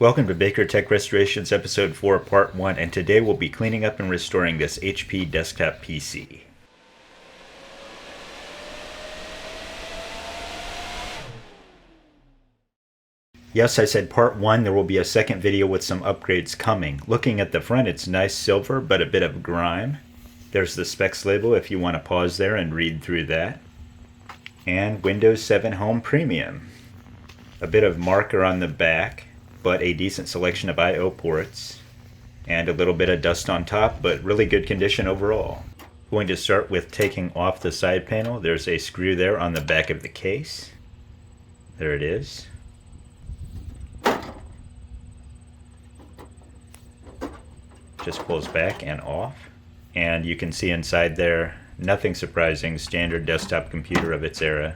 Welcome to Baker Tech Restorations Episode 4 Part 1, and today we'll be cleaning up and restoring this HP desktop PC. Yes, I said Part 1, there will be a second video with some upgrades coming. Looking at the front, it's nice silver, but a bit of grime. There's the specs label if you want to pause there and read through that. And Windows 7 Home Premium. A bit of marker on the back, but a decent selection of I/O ports, and a little bit of dust on top, but really good condition overall. Going to start with taking off the side panel. There's a screw there on the back of the case. There it is. Just pulls back and off. And you can see inside there, nothing surprising, standard desktop computer of its era,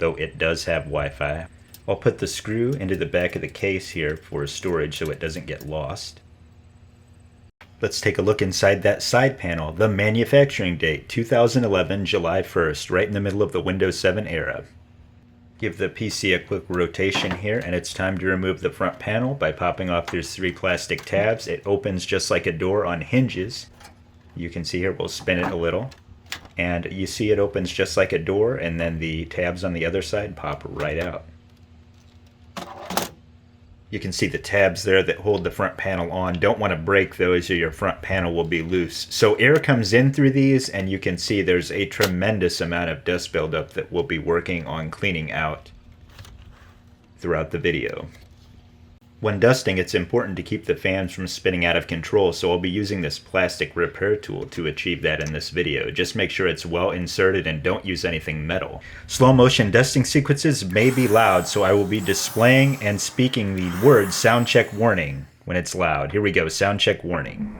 though it does have Wi-Fi. I'll put the screw into the back of the case here for storage so it doesn't get lost. Let's take a look inside that side panel. The manufacturing date, 2011, July 1st, right in the middle of the Windows 7 era. Give the PC a quick rotation here, and it's time to remove the front panel by popping off these three plastic tabs. It opens just like a door on hinges. You can see here, we'll spin it a little. And you see it opens just like a door, and then the tabs on the other side pop right out. You can see the tabs there that hold the front panel on. Don't want to break those or your front panel will be loose. So air comes in through these, and you can see there's a tremendous amount of dust buildup that we'll be working on cleaning out throughout the video. When dusting, it's important to keep the fans from spinning out of control, so I'll be using this plastic repair tool to achieve that in this video. Just make sure it's well inserted and don't use anything metal. Slow motion dusting sequences may be loud, so I will be displaying and speaking the words sound check warning when it's loud. Here we go, sound check warning.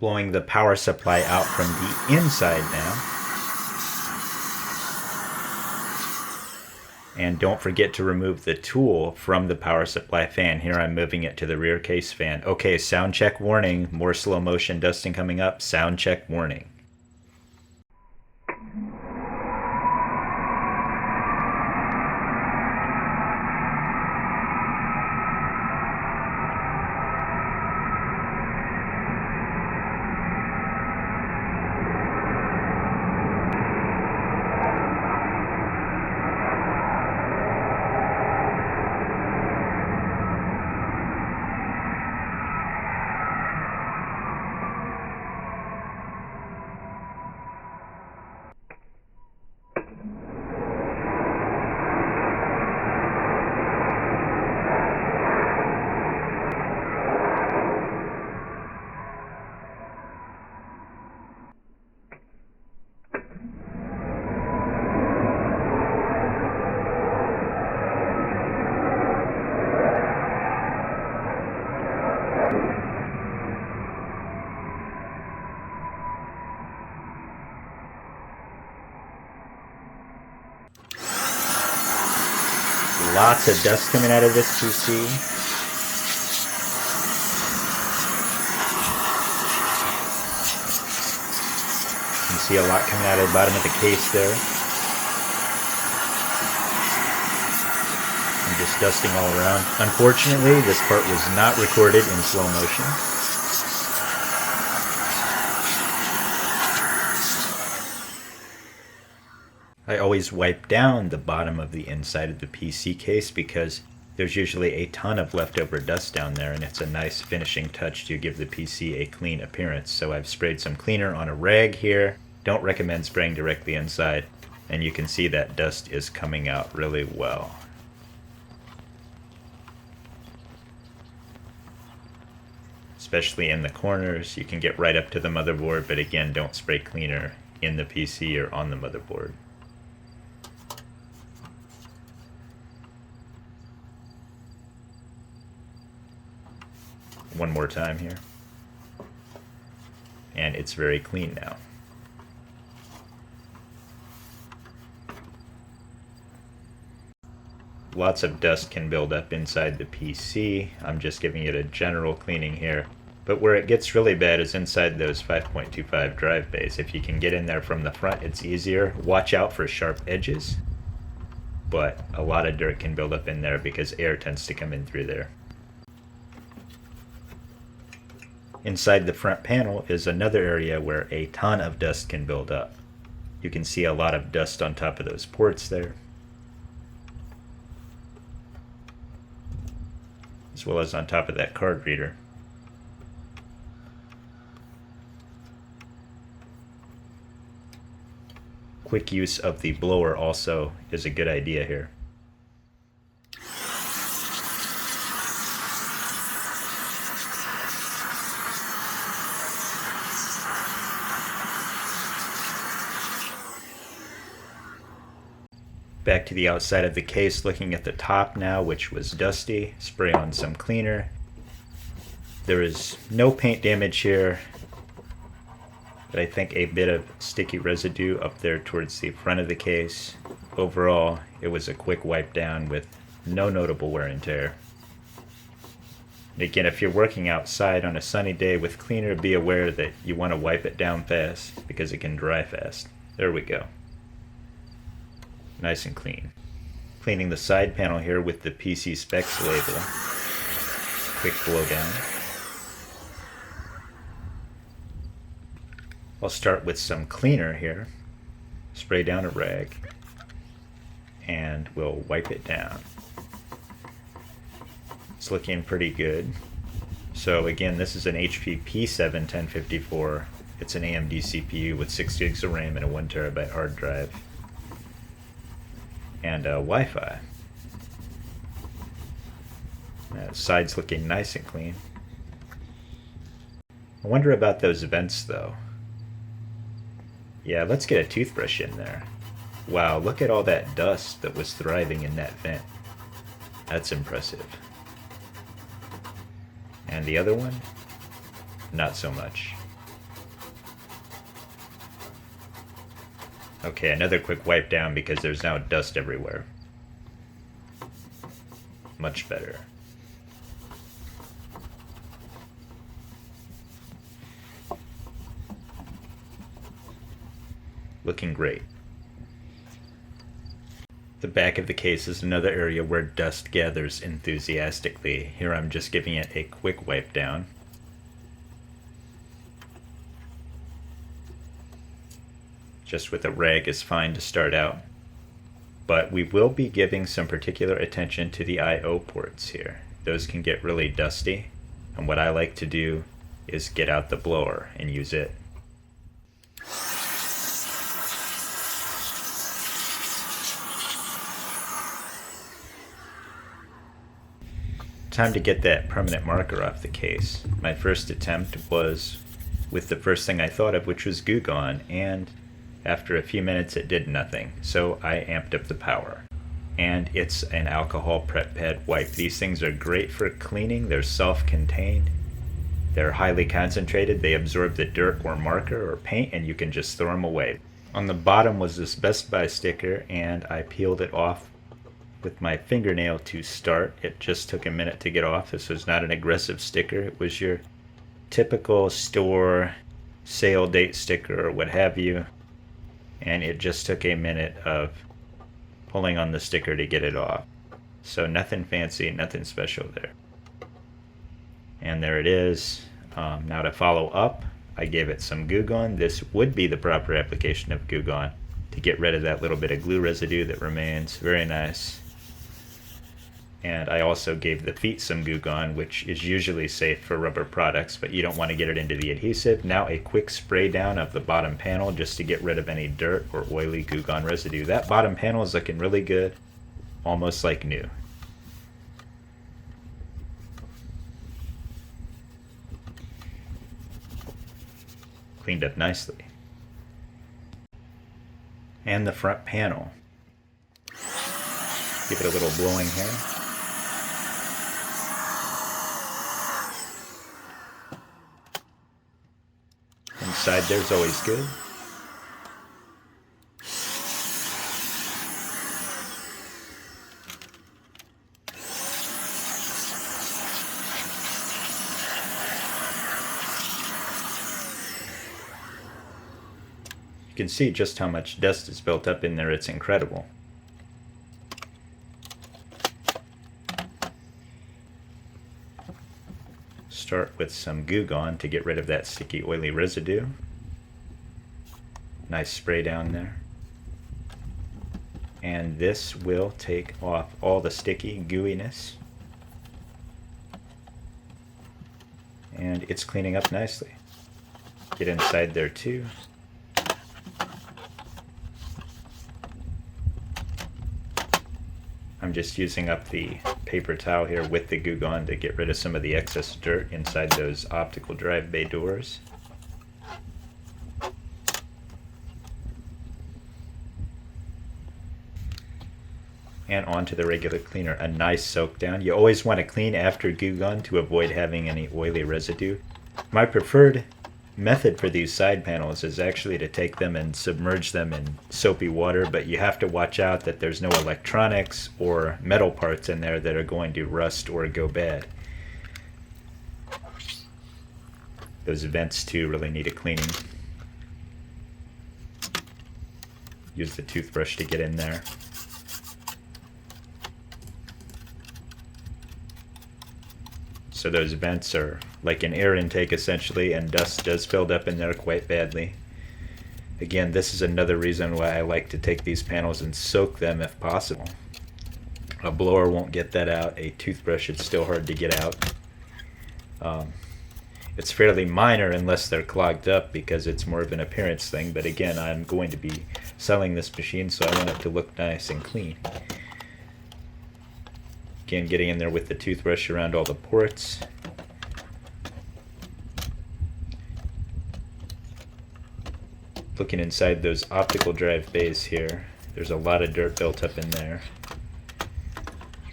Blowing the power supply out from the inside now. And don't forget to remove the tool from the power supply fan. Here I'm moving it to the rear case fan. Okay, sound check warning. More slow motion dusting coming up. Sound check warning. Lots of dust coming out of this PC. You can see a lot coming out of the bottom of the case there. And just dusting all around. Unfortunately, this part was not recorded in slow motion. I always wipe down the bottom of the inside of the PC case because there's usually a ton of leftover dust down there, and it's a nice finishing touch to give the PC a clean appearance. So I've sprayed some cleaner on a rag here. Don't recommend spraying directly inside, and you can see that dust is coming out really well. especially in the corners. You can get right up to the motherboard, but again, don't spray cleaner in the PC or on the motherboard. One more time here. And it's very clean now. Lots of dust can build up inside the PC. I'm just giving it a general cleaning here. But where it gets really bad is inside those 5.25 drive bays. If you can get in there from the front, it's easier. Watch out for sharp edges. But a lot of dirt can build up in there because air tends to come in through there. Inside the front panel is another area where a ton of dust can build up. You can see a lot of dust on top of those ports there, as well as on top of that card reader. Quick use of the blower also is a good idea here. Back to the outside of the case, looking at the top now, which was dusty. Spray on some cleaner. There is no paint damage here, but I think a bit of sticky residue up there towards the front of the case. Overall, it was a quick wipe down with no notable wear and tear. And again, if you're working outside on a sunny day with cleaner, be aware that you want to wipe it down fast because it can dry fast. There we go. Nice and clean. Cleaning the side panel here with the PC specs label. Quick blow down. I'll start with some cleaner here. Spray down a rag. And we'll wipe it down. It's looking pretty good. So again, this is an HP p7-1054. It's an AMD CPU with 6 gigs of RAM and a 1 terabyte hard drive. And Wi-Fi. Side's looking nice and clean. I wonder about those vents though. Yeah, let's get a toothbrush in there. Wow, look at all that dust that was thriving in that vent. That's impressive. And the other one? Not so much. Okay, another quick wipe down because there's now dust everywhere. Much better. Looking great. The back of the case is another area where dust gathers enthusiastically. Here I'm just giving it a quick wipe down. Just with a rag is fine to start out. But we will be giving some particular attention to the I/O ports here. Those can get really dusty, and what I like to do is get out the blower and use it. Time to get that permanent marker off the case. My first attempt was with the first thing I thought of, which was Goo Gone, and after a few minutes it did nothing, so I amped up the power. And it's an alcohol prep pad wipe. These things are great for cleaning. They're self-contained. They're highly concentrated. They absorb the dirt or marker or paint, and you can just throw them away. On the bottom was this Best Buy sticker, and I peeled it off with my fingernail to start. It just took a minute to get off. This was not an aggressive sticker. It was your typical store sale date sticker or what have you. And it just took a minute of pulling on the sticker to get it off. So nothing fancy, nothing special there. And there it is. Now to follow up, I gave it some Goo Gone. This would be the proper application of Goo Gone to get rid of that little bit of glue residue that remains. Very nice. And I also gave the feet some Goo Gone, which is usually safe for rubber products, but you don't want to get it into the adhesive. Now a quick spray down of the bottom panel just to get rid of any dirt or oily Goo Gone residue. That bottom panel is looking really good, almost like new. cleaned up nicely. And the front panel. Give it a little blowing here. Inside there's always good. You can see just how much dust is built up in there. It's incredible. Start with some Goo Gone to get rid of that sticky oily residue. Nice spray down there. And this will take off all the sticky gooiness. And it's cleaning up nicely. Get inside there too. I'm just using up the paper towel here with the Goo Gone to get rid of some of the excess dirt inside those optical drive bay doors. And onto the regular cleaner, a nice soak down. You always want to clean after Goo Gone to avoid having any oily residue. My preferred method for these side panels is actually to take them and submerge them in soapy water, but you have to watch out that there's no electronics or metal parts in there that are going to rust or go bad. Those vents too really need a cleaning. Use the toothbrush to get in there. So those vents are like an air intake essentially, and dust does build up in there quite badly. Again, this is another reason why I like to take these panels and soak them if possible. A blower won't get that out. A toothbrush is still hard to get out. It's fairly minor unless they're clogged up because it's more of an appearance thing, but again, I'm going to be selling this machine, so I want it to look nice and clean. Again, getting in there with the toothbrush around all the ports. Looking inside those optical drive bays here, there's a lot of dirt built up in there.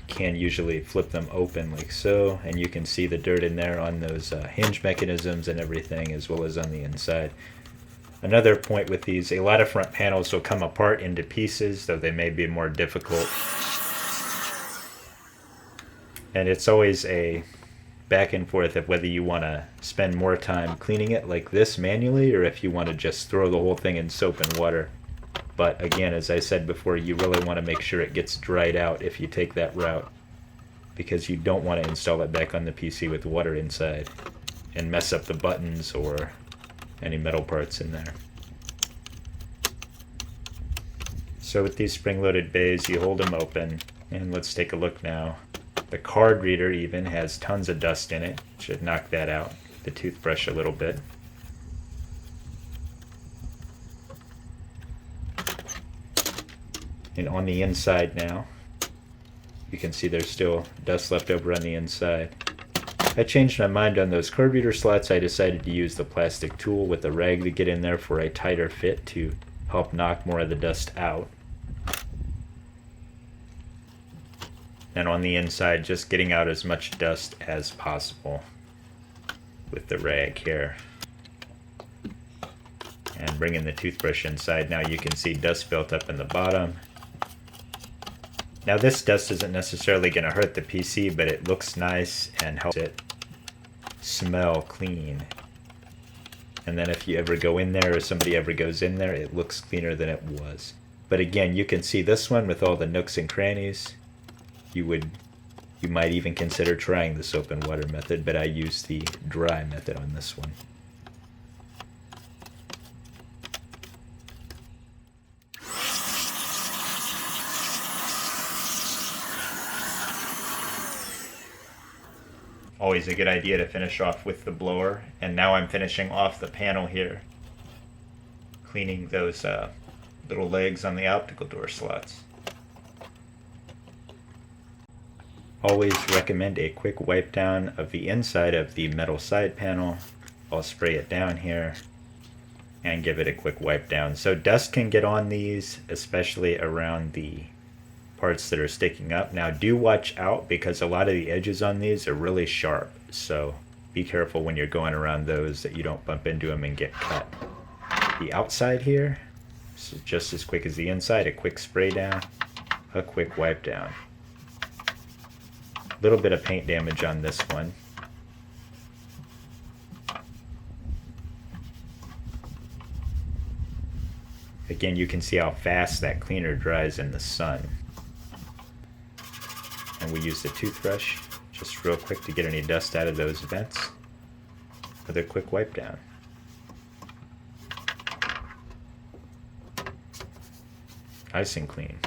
You can usually flip them open like so, and you can see the dirt in there on those hinge mechanisms and everything, as well as on the inside. Another point with these, a lot of front panels will come apart into pieces, though they may be more difficult. And it's always a back and forth of whether you want to spend more time cleaning it like this manually, or if you want to just throw the whole thing in soap and water. But again, as I said before, you really want to make sure it gets dried out if you take that route, because you don't want to install it back on the PC with water inside and mess up the buttons or any metal parts in there. So with these spring-loaded bays, you hold them open, and let's take a look now. The card reader even has tons of dust in it. Should knock that out. The toothbrush a little bit. And on the inside now, you can see there's still dust left over on the inside. I changed my mind on those card reader slots. I decided to use the plastic tool with a rag to get in there for a tighter fit to help knock more of the dust out. And on the inside, just getting out as much dust as possible with the rag here. And bringing the toothbrush inside, now you can see dust built up in the bottom. Now this dust isn't necessarily going to hurt the PC, but it looks nice and helps it smell clean. And then if you ever go in there, or somebody ever goes in there, it looks cleaner than it was. But again, you can see this one with all the nooks and crannies. You might even consider trying the soap and water method, but I use the dry method on this one. Always a good idea to finish off with the blower, and now I'm finishing off the panel here, cleaning those little legs on the optical door slots. Always recommend a quick wipe down of the inside of the metal side panel. I'll spray it down here. and give it a quick wipe down. So dust can get on these, especially around the parts that are sticking up. Now do watch out because a lot of the edges on these are really sharp. So be careful when you're going around those that you don't bump into them and get cut. The outside here, so just as quick as the inside, a quick spray down, a quick wipe down. A little bit of paint damage on this one. Again, you can see how fast that cleaner dries in the sun. And we use the toothbrush just real quick to get any dust out of those vents with a quick wipe down. Nice and clean.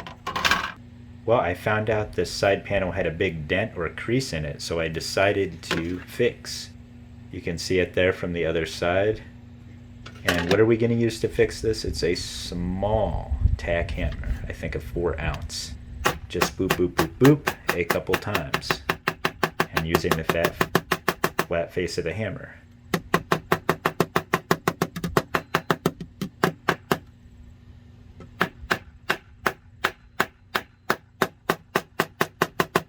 Well, I found out this side panel had a big dent or a crease in it, so I decided to fix. You can see it there from the other side. And what are we going to use to fix this? It's a small tack hammer, I think a 4 ounce. Just boop, boop, boop, boop a couple times. And using the flat face of the hammer.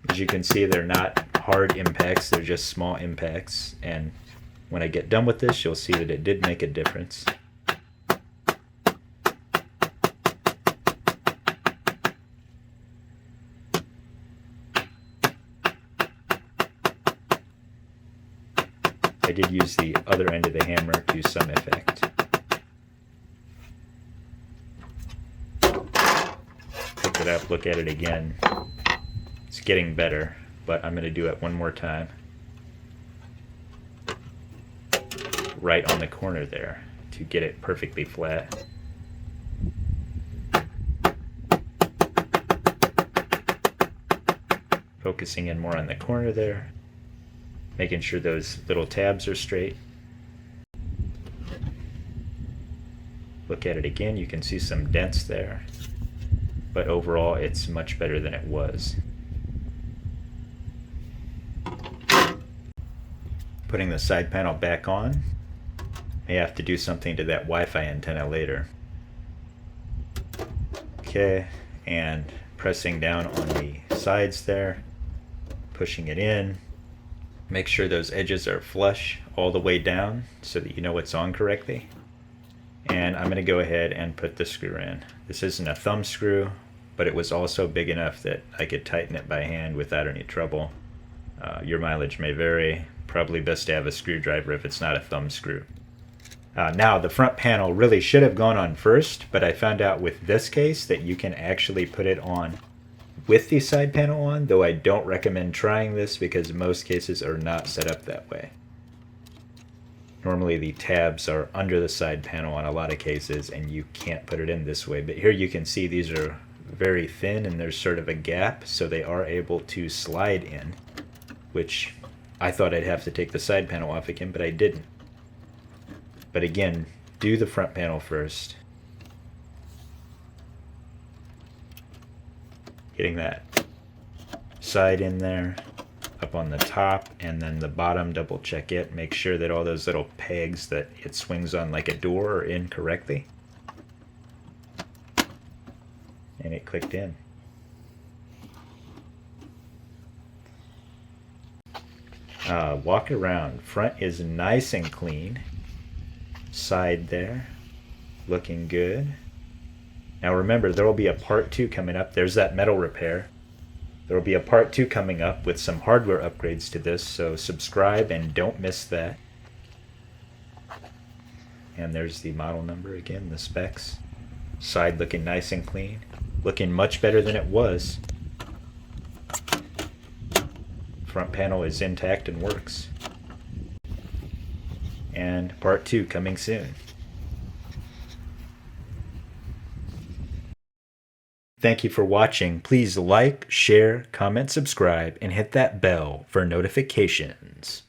As you can see, they're not hard impacts, they're just small impacts. And when I get done with this, you'll see that it did make a difference. I did use the other end of the hammer to some effect. Pick it up, look at it again. It's getting better, but I'm going to do it one more time. Right on the corner there to get it perfectly flat. Focusing in more on the corner there. Making sure those little tabs are straight. Look at it again, you can see some dents there. But overall, it's much better than it was. Putting the side panel back on. May have to do something to that Wi-Fi antenna later. Okay, and pressing down on the sides there. Pushing it in. Make sure those edges are flush all the way down so that you know it's on correctly. And I'm going to go ahead and put the screw in. This isn't a thumb screw, but it was also big enough that I could tighten it by hand without any trouble. Your mileage may vary. Probably best to have a screwdriver if it's not a thumb screw. Now, the front panel really should have gone on first, but I found out with this case that you can actually put it on with the side panel on, though I don't recommend trying this because most cases are not set up that way. Normally the tabs are under the side panel on a lot of cases and you can't put it in this way, but here you can see these are very thin and there's sort of a gap, so they are able to slide in, which I thought I'd have to take the side panel off again, but I didn't. But again, do the front panel first. Getting that side in there, up on the top, and then the bottom, double check it. Make sure that all those little pegs that it swings on like a door are in correctly. And it clicked in. Walk around. Front is nice and clean. Side there, looking good. Now remember, there will be a part 2 coming up. There's that metal repair. There will be a part 2 coming up with some hardware upgrades to this, so subscribe and don't miss that. And there's the model number again, the specs. Side looking nice and clean. Looking much better than it was. Front panel is intact and works. And part 2 coming soon. Thank you for watching. Please like, share, comment, subscribe, and hit that bell for notifications.